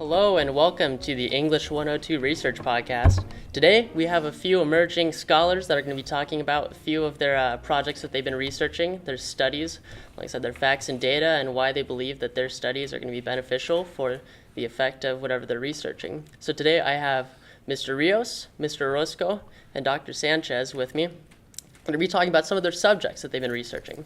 Hello and welcome to the English 102 Research Podcast. Today we have a few emerging scholars that are going to be talking about a few of their projects that they've been researching, their studies, like I said, their facts and data, and why they believe that their studies are going to be beneficial for the effect of whatever they're researching. So today I have Mr. Rios, Mr. Orozco, and Dr. Sanchez with me. We're going to be talking about some of their subjects that they've been researching.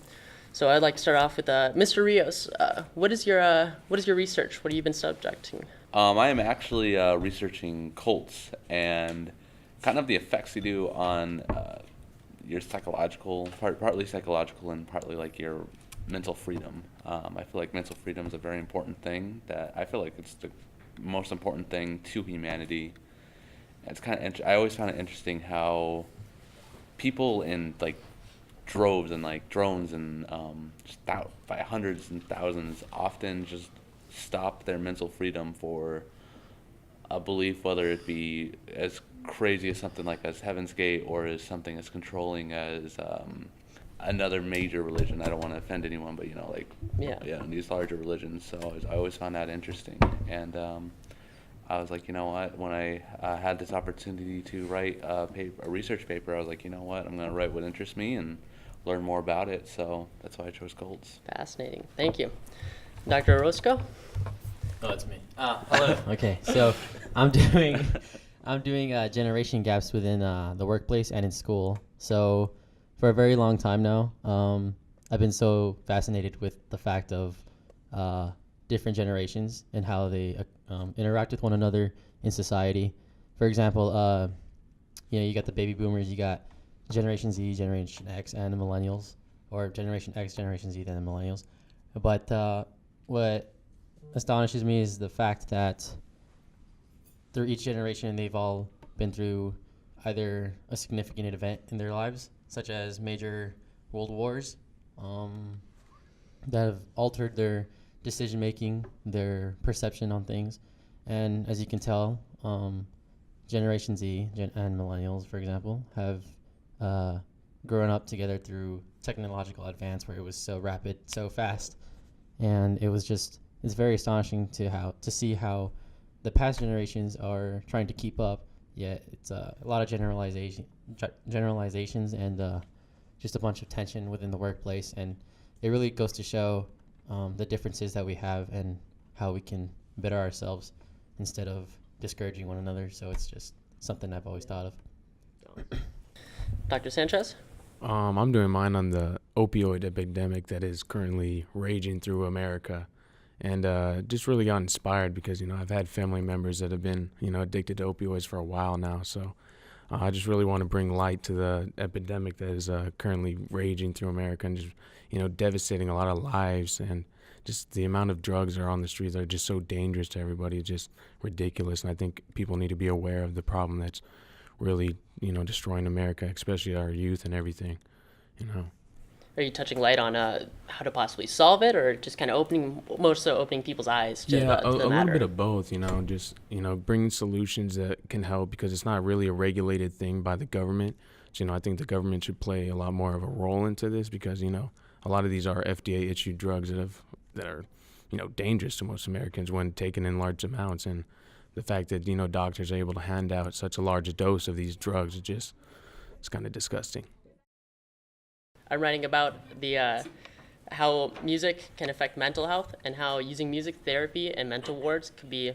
So I'd like to start off with Mr. Rios. What is your research? What have you been subjecting? I am actually researching cults and kind of the effects they do on your psychological, partly psychological and partly like your mental freedom. I feel like mental freedom is a very important thing that I feel like it's the most important thing to humanity. It's kind of I always found it interesting how people in like droves and like drones and just by hundreds and thousands often just stop their mental freedom for a belief, whether it be as crazy as something like as Heaven's Gate or as something as controlling as another major religion. I don't want to offend anyone, but these larger religions. So I always found that interesting, and I was like, you know what? When I had this opportunity to write a research paper, I was like, you know what? I'm going to write what interests me and learn more about it. So that's why I chose cults. Fascinating. Thank you. Dr. Orozco? Oh, it's me. Hello. Okay, so I'm doing generation gaps within the workplace and in school. So for a very long time now, I've been so fascinated with the fact of different generations and how they interact with one another in society. For example, you got the baby boomers, you got Generation Z, Generation X, and the millennials, or Generation X, Generation Z, then the millennials. But what astonishes me is the fact that through each generation, they've all been through either a significant event in their lives, such as major world wars, that have altered their decision-making, their perception on things. And as you can tell, Generation Z and millennials, for example, have grown up together through technological advance where it was so rapid, so fast. And it's very astonishing to see how the past generations are trying to keep up, yet it's a lot of generalizations and just a bunch of tension within the workplace. And it really goes to show the differences that we have and how we can better ourselves instead of discouraging one another. So it's just something I've always thought of. Dr. Sanchez? I'm doing mine on the opioid epidemic that is currently raging through America, and just really got inspired because I've had family members that have been addicted to opioids for a while now. So I just really want to bring light to the epidemic that is currently raging through America and just devastating a lot of lives, and just the amount of drugs that are on the streets that are just so dangerous to everybody. It's just ridiculous, and I think people need to be aware of the problem that's really destroying America, especially our youth and everything. Are you touching light on how to possibly solve it, or just kind of opening people's eyes to the a matter? little bit of both. Just bringing solutions that can help, because it's not really a regulated thing by the government. So, I think the government should play a lot more of a role into this, because a lot of these are FDA issued drugs that are dangerous to most Americans when taken in large amounts. And the fact that doctors are able to hand out such a large dose of these drugs it's kind of disgusting. I'm writing about the how music can affect mental health and how using music therapy and mental wards could be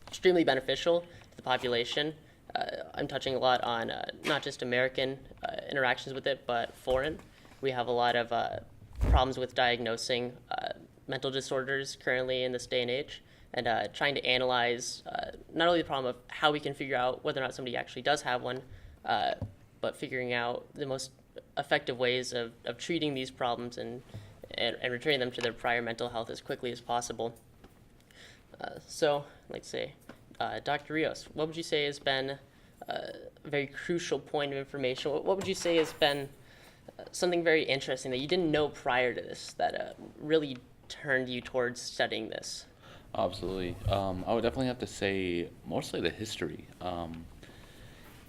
extremely beneficial to the population. I'm touching a lot on not just American interactions with it, but foreign. We have a lot of problems with diagnosing mental disorders currently in this day and age, and trying to analyze not only the problem of how we can figure out whether or not somebody actually does have one, but figuring out the most effective ways of treating these problems and returning them to their prior mental health as quickly as possible. So, let's say, Dr. Rios, what would you say has been a very crucial point of information? What would you say has been something very interesting that you didn't know prior to this that really turned you towards studying this? Absolutely. I would definitely have to say mostly the history.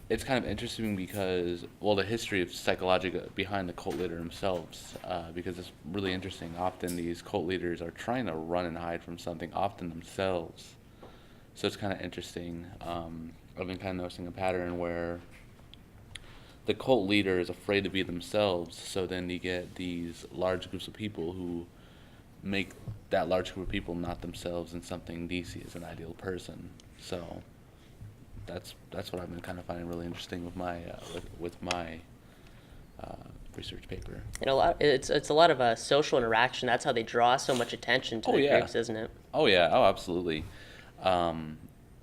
It's kind of interesting because, the history of psychology behind the cult leader themselves, because it's really interesting. Often these cult leaders are trying to run and hide from something, often themselves. So it's kind of interesting. I've been kind of noticing a pattern where the cult leader is afraid to be themselves, so then you get these large groups of people who make that large group of people not themselves and something DC as an ideal person. So that's what I've been kind of finding really interesting with my research paper. And it's a lot of social interaction. That's how they draw so much attention to Oh, the yeah. groups, isn't it? Oh yeah, oh absolutely.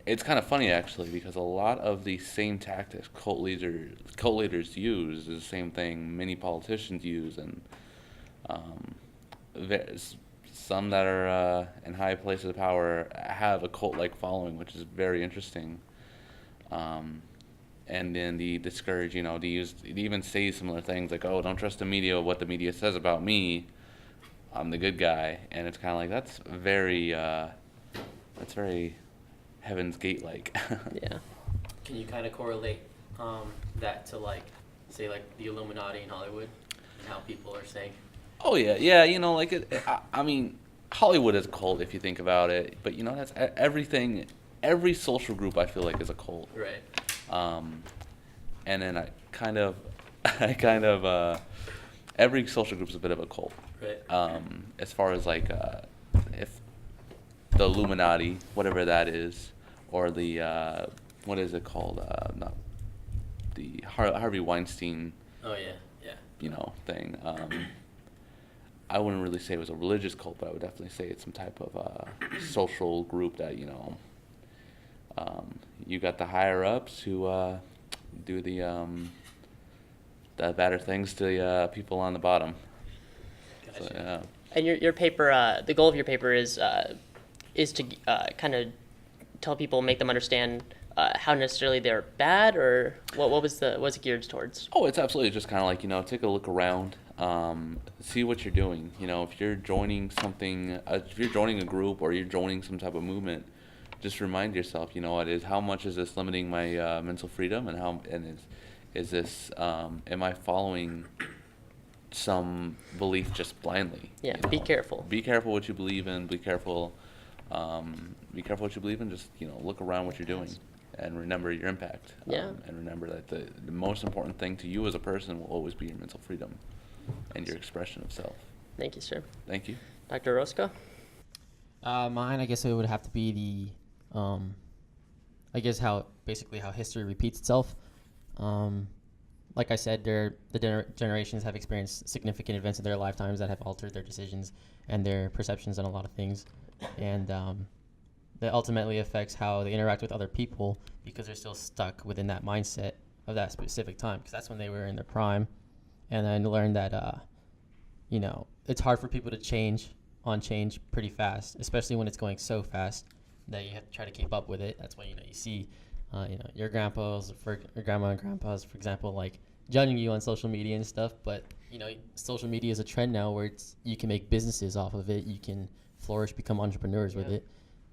It's kind of funny actually because a lot of the same tactics cult leaders use is the same thing many politicians use, and some that are in high places of power have a cult-like following, which is very interesting. And then they discourage, they even say similar things like, "Oh, don't trust the media. What the media says about me, I'm the good guy," and it's kind of like that's very Heaven's Gate like. Yeah. Can you kind of correlate that to say the Illuminati in Hollywood and how people are saying? Oh yeah. I mean, Hollywood is a cult if you think about it, but that's everything. Every social group I feel like is a cult. Right. And then I kind of every social group is a bit of a cult. Right. As far as if the Illuminati, whatever that is, or the what is it called? Not the Harvey Weinstein. Oh yeah. Thing. I wouldn't really say it was a religious cult, but I would definitely say it's some type of social group that you got the higher ups who do the better things to the people on the bottom. Gotcha. So, yeah. And your paper, the goal of your paper is to kind of tell people, make them understand how necessarily they're bad, or what was it geared towards? Oh, it's absolutely just kind of take a look around, see what you're doing. If you're joining something, if you're joining a group or you're joining some type of movement, just remind yourself, how much is this limiting my mental freedom, and is this am I following some belief just blindly? Yeah, be careful. Be careful what you believe in. Be careful what you believe in. Just look around what you're doing, and remember your impact. Yeah. And remember that the most important thing to you as a person will always be your mental freedom and your expression of self. Thank you, sir. Thank you. Dr. Roscoe? Mine, I guess it would have to be how history repeats itself. Like I said, generations have experienced significant events in their lifetimes that have altered their decisions and their perceptions on a lot of things, and that ultimately affects how they interact with other people because they're still stuck within that mindset of that specific time, because that's when they were in their prime. And I learned that it's hard for people to change pretty fast, especially when it's going so fast that you have to try to keep up with it. That's why you see your grandma and grandpas, for example, judging you on social media and stuff. But social media is a trend now where you can make businesses off of it. You can flourish, become entrepreneurs with it.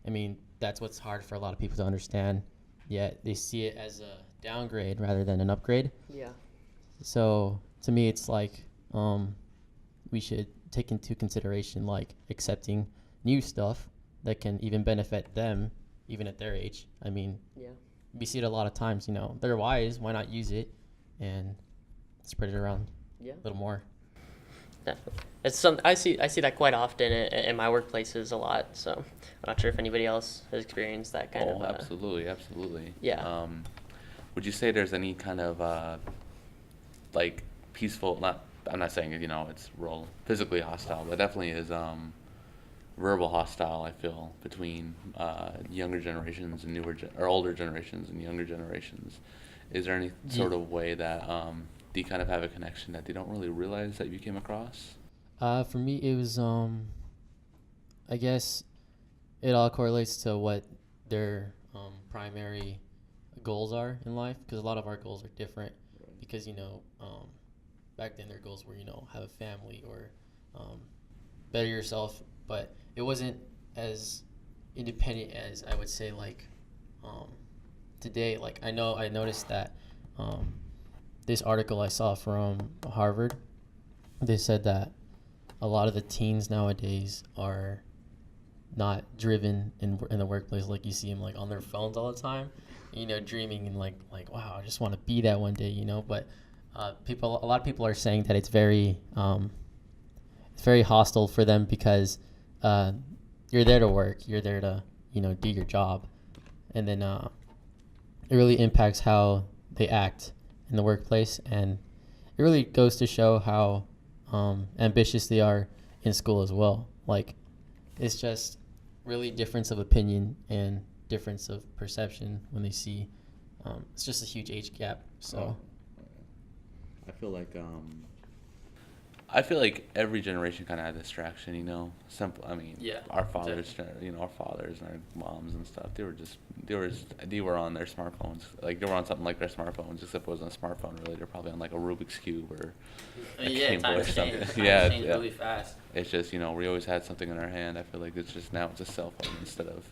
I mean, that's what's hard for a lot of people to understand. Yet they see it as a downgrade rather than an upgrade. Yeah. So to me, it's we should take into consideration accepting new stuff that can even benefit them, even at their age. I mean, Yeah. we see it a lot of times. They're wise. Why not use it and spread it around Yeah. a little more? Definitely. It's I see that quite often in my workplaces a lot. So I'm not sure if anybody else has experienced that kind of. Absolutely. Yeah. Would you say there's any kind of peaceful? I'm not saying it's real physically hostile, but definitely is verbal hostile. I feel between younger generations and or older generations and younger generations. Is there any sort of way that do you kind of have a connection that they don't really realize that you came across? For me, it was I guess it all correlates to what their primary goals are in life, because a lot of our goals are different. Because back then their goals were have a family or better yourself, but it wasn't as independent as I would say today. I noticed that this article I saw from Harvard, they said that a lot of the teens nowadays are not driven in the workplace. Like you see them like on their phones all the time, dreaming and like wow, I just want to be that one day, But a lot of people are saying that it's very hostile for them because you're there to work, you're there to do your job, and then it really impacts how they act in the workplace, and it really goes to show how ambitious they are in school as well. Like, it's just really difference of opinion and difference of perception when they see. It's just a huge age gap. So I feel like every generation kind of had distraction, Simple. I mean, Yeah, our fathers, our fathers and our moms and stuff. They were on their smartphones. Like they were on something like their smartphones, except it wasn't a smartphone really. They're probably on like a Rubik's cube or a Game Boy or something. Yeah, really fast. It's just we always had something in our hand. I feel like it's just now it's a cell phone instead of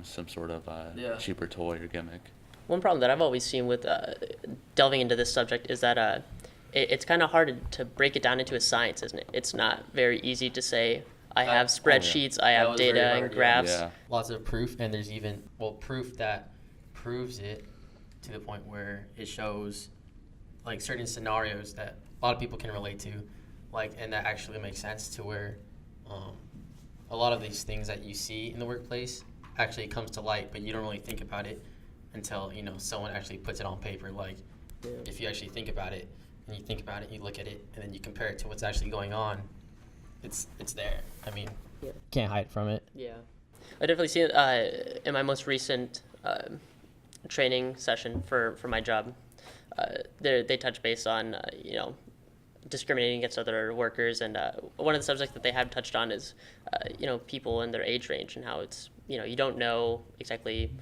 some sort of cheaper toy or gimmick. One problem that I've always seen with delving into this subject is that it's kind of hard to break it down into a science, isn't it? It's not very easy to say, I have spreadsheets, I have data and graphs. Yeah. lots of proof, and there's even proof that proves it to the point where it shows like certain scenarios that a lot of people can relate to, and that actually makes sense to where a lot of these things that you see in the workplace actually comes to light, but you don't really think about it until someone actually puts it on paper. If you actually think about it, and you think about it, you look at it, and then you compare it to what's actually going on, it's there. I mean, can't hide from it. Yeah, I definitely see it in my most recent training session for my job. They touch base on discriminating against other workers, and one of the subjects that they have touched on is people in their age range and how it's you don't know exactly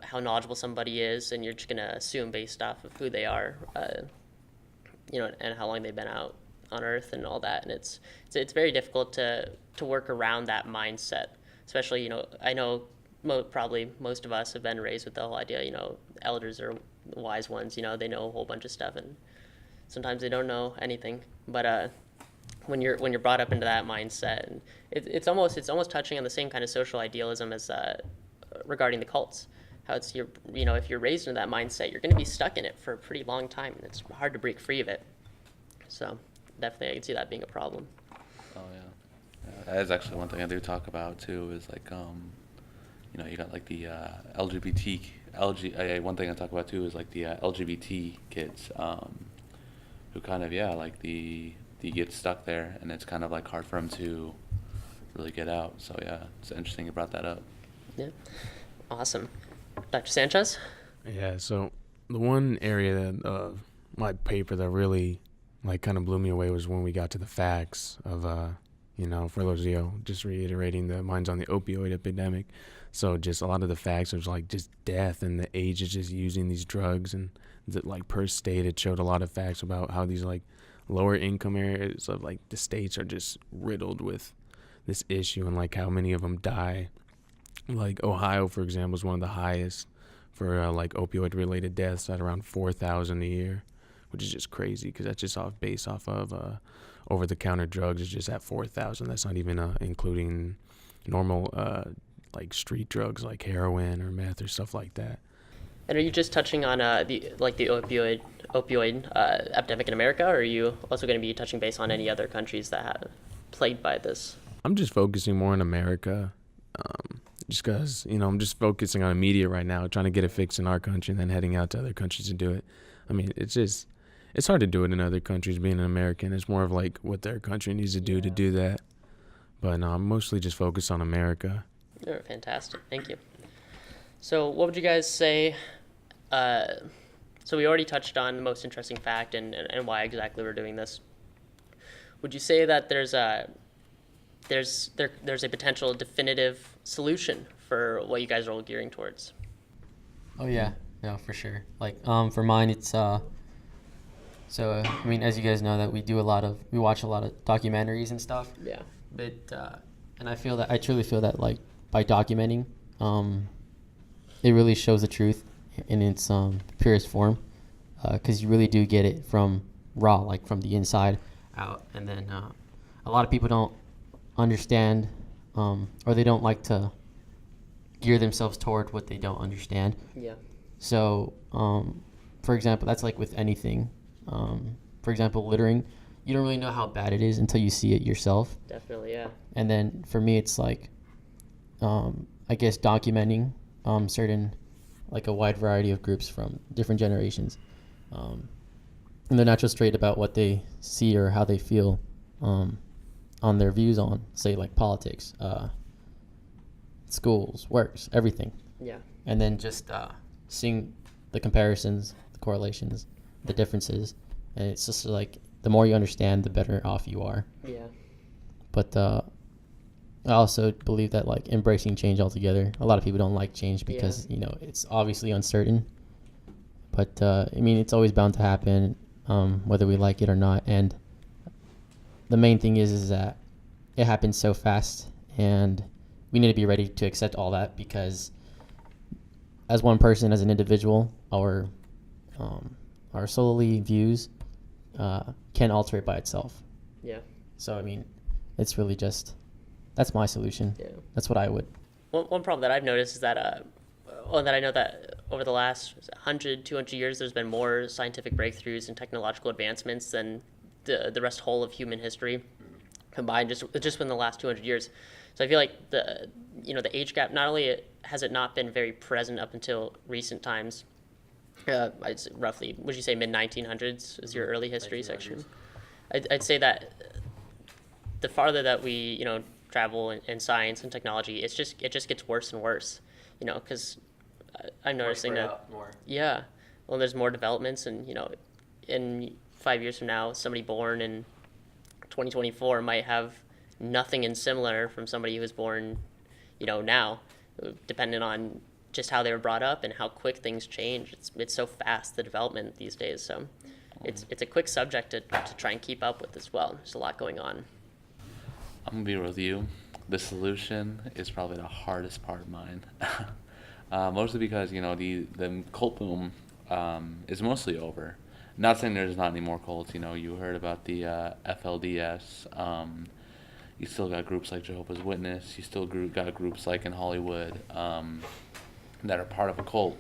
how knowledgeable somebody is, and you're just gonna assume based off of who they are, and how long they've been out on Earth and all that, and it's very difficult to work around that mindset, especially I know probably most of us have been raised with the whole idea elders are the wise ones, they know a whole bunch of stuff, and sometimes they don't know anything, but when you're brought up into that mindset, and it's almost touching on the same kind of social idealism as regarding the cults. How it's if you're raised into that mindset, you're going to be stuck in it for a pretty long time, and it's hard to break free of it. So definitely, I can see that being a problem. Oh yeah, that is actually one thing I do talk about too. Is like you got like the one thing I talk about too is like the LGBT kids who kind of they get stuck there, and it's kind of like hard for them to really get out. So yeah, it's interesting you brought that up. Yeah, awesome. Dr. Sanchez? Yeah, so the one area that my paper that really kind of blew me away was when we got to the facts of for those just reiterating the mine's on the opioid epidemic. So just a lot of the facts was just death and the age of just using these drugs, and per state it showed a lot of facts about how these lower income areas of the states are just riddled with this issue, and how many of them die. Ohio, for example, is one of the highest for opioid related deaths at around 4,000 a year, which is just crazy because that's just based off of over the counter drugs is just at 4,000. That's not even including normal street drugs like heroin or meth or stuff like that. And are you just touching on the opioid epidemic in America, or are you also going to be touching base on any other countries that have plagued by this? I'm just focusing more on America. Just because, I'm just focusing on immediate right now, trying to get it fixed in our country and then heading out to other countries to do it. I mean, it's hard to do it in other countries being an American. It's more of what their country needs to do to do that. But no, I'm mostly just focused on America. Oh, fantastic. Thank you. So what would you guys say? So we already touched on the most interesting fact and why exactly we're doing this. Would you say that there's a potential definitive solution for what you guys are all gearing towards? Oh yeah, for sure. For mine, it's I mean, as you guys know, that we watch a lot of documentaries and stuff. Yeah. But and I truly feel that by documenting, it really shows the truth in its purest form, because you really do get it from raw, from the inside out, and then a lot of people don't understand or they don't like to gear themselves toward what they don't understand. Yeah. So, for example, that's like with anything. For example, littering, you don't really know how bad it is until you see it yourself. Definitely, yeah. And then for me, it's like, I guess documenting certain, like a wide variety of groups from different generations. And they're not just straight about what they see or how they feel on their views on, say, like politics, schools, works, everything. Yeah. And then just seeing the comparisons, the correlations, the differences. And it's just like the more you understand, the better off you are. Yeah. But I also believe that like embracing change altogether. A lot of people don't like change because it's obviously uncertain. But I mean, it's always bound to happen, whether we like it or not. And the main thing is that it happens so fast, and we need to be ready to accept all that, because as one person, as an individual, our solely views can alter it by itself. Yeah. So I mean, it's really just, that's my solution. Yeah. That's what I would. One problem that I've noticed is that, that I know that over the last 100, 200 years, there's been more scientific breakthroughs and technological advancements than the rest whole of human history combined, just within the last 200 years. So I feel like the age gap, not only has it not been very present up until recent times, I'd say roughly, would you say mid-1900s is your early history section? I'd say that the farther that we, travel in science and technology, it just gets worse and worse, because I'm noticing that, yeah, well, there's more developments, and, in 5 years from now, somebody born in 2024 might have nothing in similar from somebody who was born, now, depending on just how they were brought up and how quick things change. It's so fast, the development these days. So it's a quick subject to try and keep up with as well. There's a lot going on. I'm gonna be real with you. The solution is probably the hardest part of mine. Mostly because the cult boom is mostly over. Not saying there's not any more cults. You heard about the FLDS. You still got groups like Jehovah's Witness. You still got groups like in Hollywood that are part of a cult.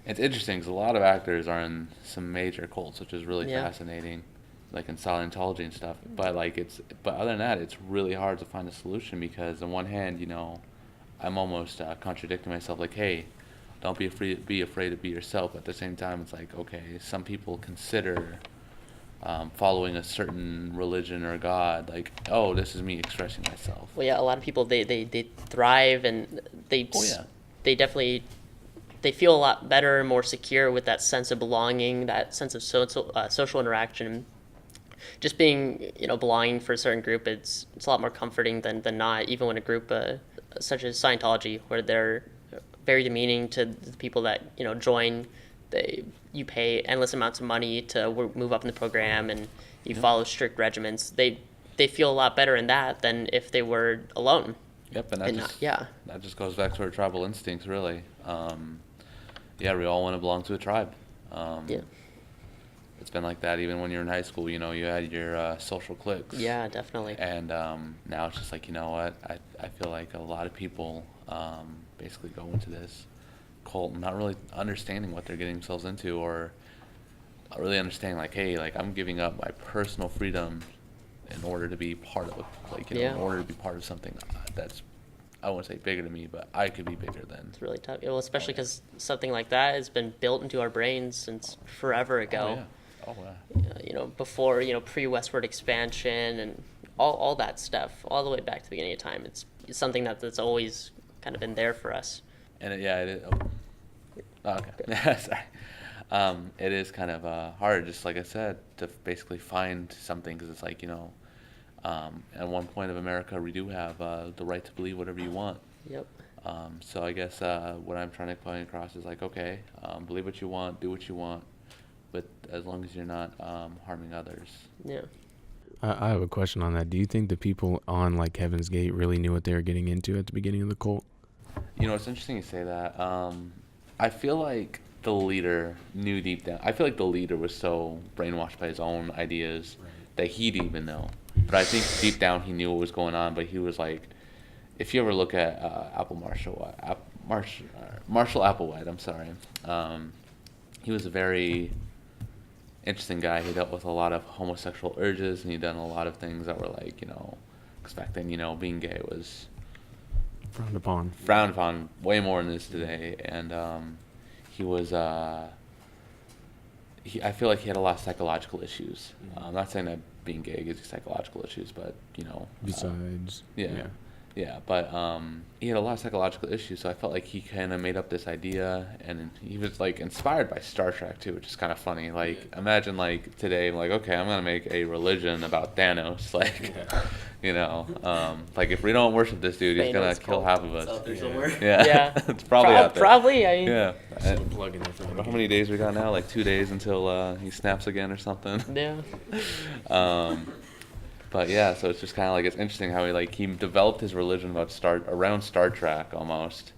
It's interesting because a lot of actors are in some major cults, which is really fascinating, like in Scientology and stuff. But but other than that, it's really hard to find a solution, because on one hand, I'm almost contradicting myself. Like, hey, don't be afraid to be yourself. At the same time, it's like, okay, some people consider following a certain religion or God, like, oh, this is me expressing myself. Well, yeah, a lot of people they thrive, and they definitely feel a lot better, more secure with that sense of belonging, that sense of social interaction. Just being belonging for a certain group, it's a lot more comforting than not. Even when a group such as Scientology, where they're very demeaning to the people that join, you pay endless amounts of money to move up in the program, and you follow strict regimens. They feel a lot better in that than if they were alone. Yep, and that just goes back to our tribal instincts, really. We all want to belong to a tribe. It's been like that even when you're in high school. You had your social cliques. Yeah, definitely. And now it's just like, what? I feel like a lot of people basically go into this cult not really understanding what they're getting themselves into, or not really understanding, like, hey, like, I'm giving up my personal freedom in order to be part of, in order to be part of something that's, I won't say bigger than me, but I could be bigger than. It's really tough. Well, especially because something like that has been built into our brains since forever ago. Oh yeah. Before, pre-westward expansion and all that stuff, all the way back to the beginning of time. It's something that's always kind of been there for us. And it is. Oh, okay. Sorry. It is kind of hard, just like I said, to basically find something, because it's like, at one point of America, we do have the right to believe whatever you want. Yep. So I guess what I'm trying to point across is like, okay, believe what you want, do what you want, but as long as you're not harming others. Yeah. I have a question on that. Do you think the people on like Heaven's Gate really knew what they were getting into at the beginning of the cult? It's interesting you say that. I feel like the leader knew deep down. I feel like the leader was so brainwashed by his own ideas that he didn't even know. But I think deep down he knew what was going on, but he was like, if you ever look at Marshall Applewhite, I'm sorry, he was a very interesting guy. He dealt with a lot of homosexual urges, and he done a lot of things that were like, expecting, being gay was frowned upon way more than it is today. And he was, I feel like he had a lot of psychological issues. I'm not saying that being gay gives you psychological issues, but besides, yeah, but he had a lot of psychological issues, so I felt like he kind of made up this idea, and he was like inspired by Star Trek too, which is kind of funny. Like, imagine like today, like, okay, I'm gonna make a religion about Thanos, like, like if we don't worship this dude, he's gonna kill half of us. Out there somewhere. Yeah, it's probably out there. Probably, Yeah. Still plugging it for How many days we got now? Like 2 days until he snaps again or something. Yeah. But yeah, so it's just kind of like, it's interesting how he developed his religion around Star Trek almost,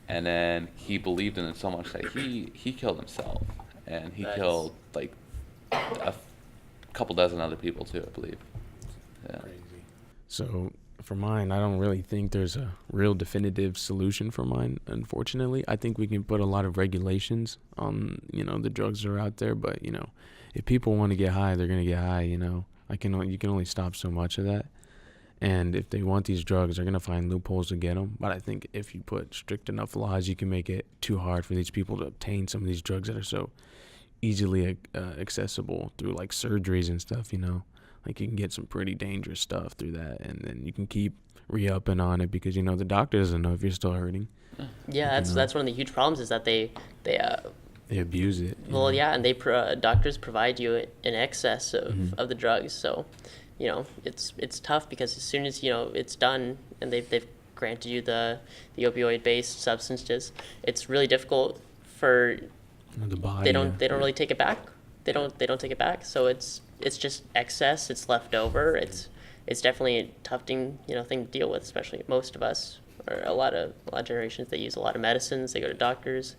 and then he believed in it so much that he killed himself, and he Nice. killed like a couple dozen other people too, I believe. Yeah. So for mine, I don't really think there's a real definitive solution for mine, unfortunately. I think we can put a lot of regulations on, the drugs that are out there, but, if people want to get high, they're going to get high, you can only stop so much of that. And if they want these drugs, they're going to find loopholes to get them. But I think if you put strict enough laws, you can make it too hard for these people to obtain some of these drugs that are so easily accessible through like surgeries and stuff, Like you can get some pretty dangerous stuff through that, and then you can keep re-upping on it because the doctor doesn't know if you're still hurting. Yeah, that's one of the huge problems is that they abuse it. well, yeah, and doctors provide you in excess of the drugs. So, it's tough because as soon as it's done and they've granted you the opioid-based substances, it's really difficult for The body. they don't really take it back. They don't take it back. So it's just excess. It's left over. It's definitely a tough thing to deal with, especially most of us or a lot of generations. They use a lot of medicines. They go to doctors,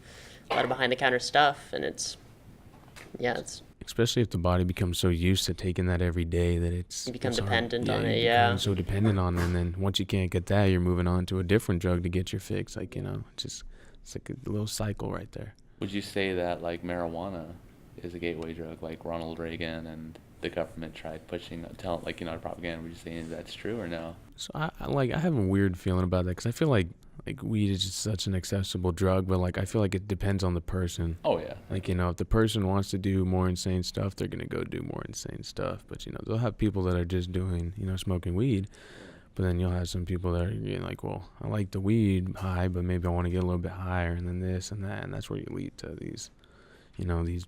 a lot of behind the counter stuff, and it's especially if the body becomes so used to taking that every day that you become it's hard. dependent on you it. become Yeah. so dependent on it, and then once you can't get that, you're moving on to a different drug to get your fix. Like it's like a little cycle right there. Would you say that like marijuana is a gateway drug, like Ronald Reagan and the government tried pushing, propaganda? Would you say that's true or no? So I have a weird feeling about that because I feel like weed is just such an accessible drug, but like I feel like it depends on the person. Oh yeah. Like if the person wants to do more insane stuff, they're gonna go do more insane stuff. But they'll have people that are just doing smoking weed, but then you'll have some people that are like, well, I like the weed high, but maybe I want to get a little bit higher, and then this and that, and that's where you lead to these, these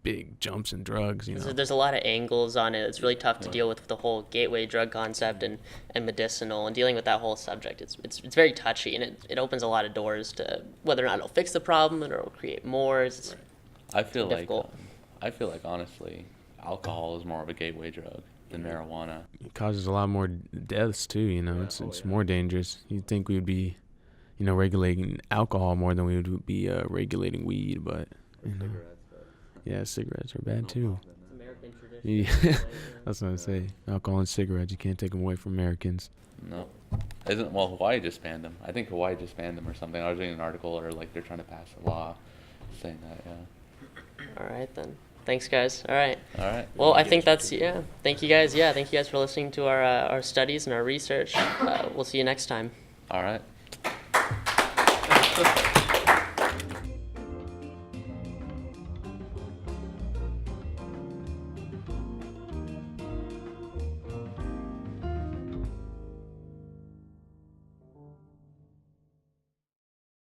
big jumps in drugs. So there's a lot of angles on it. It's really tough to deal with the whole gateway drug concept and medicinal and dealing with that whole subject. It's very touchy, and it opens a lot of doors to whether or not it'll fix the problem or it'll create more. I feel difficult. like honestly, alcohol is more of a gateway drug than marijuana. It causes a lot more deaths too. It's more dangerous. You'd think we would be, regulating alcohol more than we would be regulating weed, but yeah, cigarettes are bad too. American tradition. Yeah, that's what I say. Alcohol and cigarettes, you can't take them away from Americans. No. Hawaii just banned them. I think Hawaii just banned them or something. I was reading an article or like they're trying to pass a law saying that, yeah. All right then. Thanks, guys. All right. All right. Well, I think that's Thank you guys. Yeah, thank you guys for listening to our studies and our research. We'll see you next time. All right.